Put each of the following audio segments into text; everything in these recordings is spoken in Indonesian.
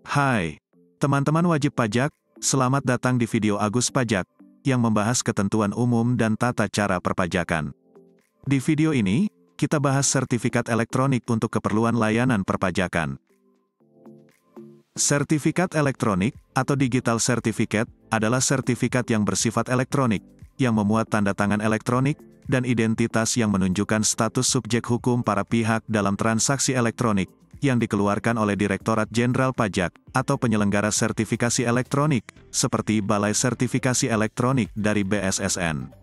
Hai, teman-teman wajib pajak, selamat datang di video Agus Pajak, yang membahas ketentuan umum dan tata cara perpajakan. Di video ini, kita bahas sertifikat elektronik untuk keperluan layanan perpajakan. Sertifikat elektronik, atau digital certificate, adalah sertifikat yang bersifat elektronik, yang memuat tanda tangan elektronik, dan identitas yang menunjukkan status subjek hukum para pihak dalam transaksi elektronik, yang dikeluarkan oleh Direktorat Jenderal Pajak, atau penyelenggara sertifikasi elektronik, seperti Balai Sertifikasi Elektronik dari BSSN.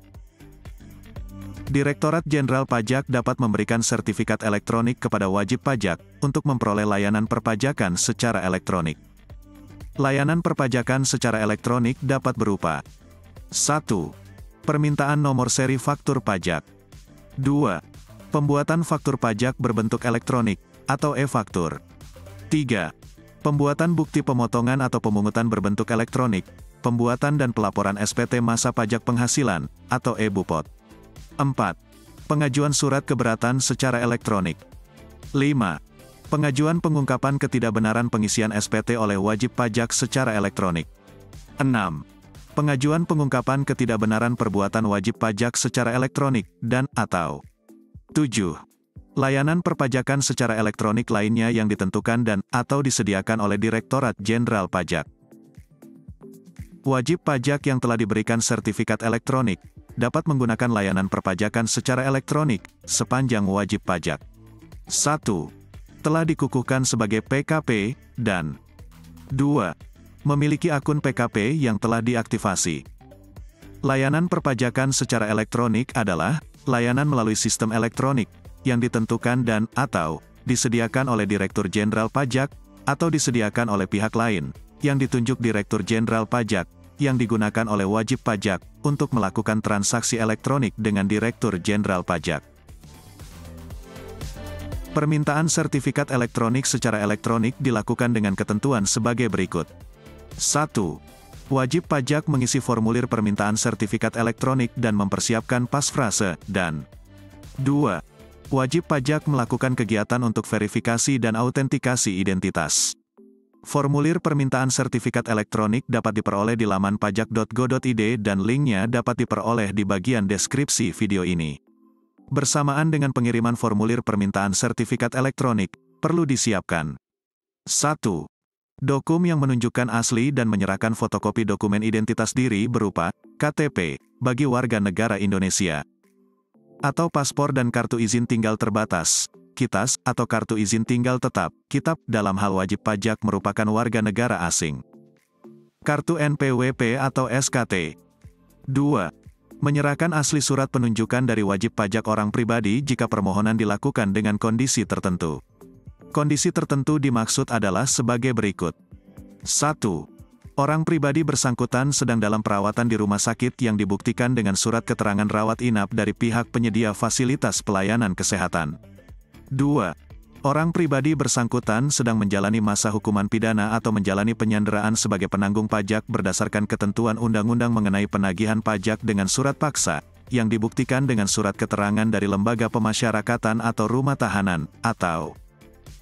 Direktorat Jenderal Pajak dapat memberikan sertifikat elektronik kepada wajib pajak, untuk memperoleh layanan perpajakan secara elektronik. Layanan perpajakan secara elektronik dapat berupa 1. Permintaan nomor seri faktur pajak. 2. Pembuatan faktur pajak berbentuk elektronik, atau e-faktur. 3. Pembuatan bukti pemotongan atau pemungutan berbentuk elektronik, pembuatan dan pelaporan SPT masa pajak penghasilan, atau e-Bupot. 4. Pengajuan surat keberatan secara elektronik. 5. Pengajuan pengungkapan ketidakbenaran pengisian SPT oleh wajib pajak secara elektronik. 6. Pengajuan pengungkapan ketidakbenaran perbuatan wajib pajak secara elektronik, dan atau 7. Layanan perpajakan secara elektronik lainnya yang ditentukan dan atau disediakan oleh Direktorat Jenderal Pajak. Wajib pajak yang telah diberikan sertifikat elektronik, dapat menggunakan layanan perpajakan secara elektronik, sepanjang wajib pajak 1. Telah dikukuhkan sebagai PKP, dan 2. Memiliki akun PKP yang telah diaktifasi. Layanan perpajakan secara elektronik adalah layanan melalui sistem elektronik, yang ditentukan dan atau disediakan oleh Direktur Jenderal Pajak, atau disediakan oleh pihak lain, yang ditunjuk Direktur Jenderal Pajak, yang digunakan oleh wajib pajak, untuk melakukan transaksi elektronik dengan Direktur Jenderal Pajak. Permintaan sertifikat elektronik secara elektronik dilakukan dengan ketentuan sebagai berikut. 1. Wajib pajak mengisi formulir permintaan sertifikat elektronik dan mempersiapkan pasfrase, dan 2. Wajib pajak melakukan kegiatan untuk verifikasi dan autentikasi identitas. Formulir permintaan sertifikat elektronik dapat diperoleh di laman pajak.go.id dan linknya dapat diperoleh di bagian deskripsi video ini. Bersamaan dengan pengiriman formulir permintaan sertifikat elektronik, perlu disiapkan 1. Dokum yang menunjukkan asli dan menyerahkan fotokopi dokumen identitas diri berupa KTP, bagi warga negara Indonesia, atau paspor dan kartu izin tinggal terbatas, KITAS, atau kartu izin tinggal tetap, KITAP, dalam hal wajib pajak merupakan warga negara asing. Kartu NPWP atau SKT. 2. Menyerahkan asli surat penunjukan dari wajib pajak orang pribadi jika permohonan dilakukan dengan kondisi tertentu. Kondisi tertentu dimaksud adalah sebagai berikut. 1. Orang pribadi bersangkutan sedang dalam perawatan di rumah sakit yang dibuktikan dengan surat keterangan rawat inap dari pihak penyedia fasilitas pelayanan kesehatan. 2. Orang pribadi bersangkutan sedang menjalani masa hukuman pidana atau menjalani penyanderaan sebagai penanggung pajak berdasarkan ketentuan undang-undang mengenai penagihan pajak dengan surat paksa, yang dibuktikan dengan surat keterangan dari lembaga pemasyarakatan atau rumah tahanan, atau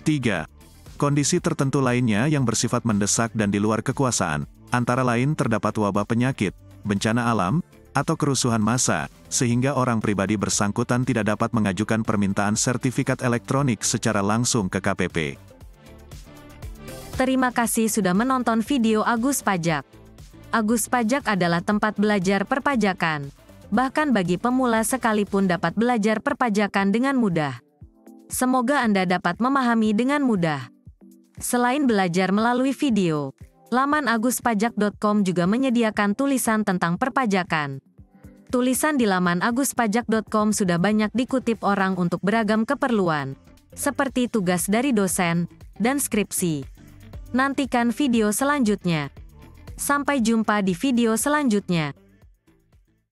3. Kondisi tertentu lainnya yang bersifat mendesak dan di luar kekuasaan, antara lain terdapat wabah penyakit, bencana alam, atau kerusuhan massa, sehingga orang pribadi bersangkutan tidak dapat mengajukan permintaan sertifikat elektronik secara langsung ke KPP. Terima kasih sudah menonton video Agus Pajak. Agus Pajak adalah tempat belajar perpajakan. Bahkan bagi pemula sekalipun dapat belajar perpajakan dengan mudah. Semoga Anda dapat memahami dengan mudah. Selain belajar melalui video, laman aguspajak.com juga menyediakan tulisan tentang perpajakan. Tulisan di laman aguspajak.com sudah banyak dikutip orang untuk beragam keperluan, seperti tugas dari dosen, dan skripsi. Nantikan video selanjutnya. Sampai jumpa di video selanjutnya.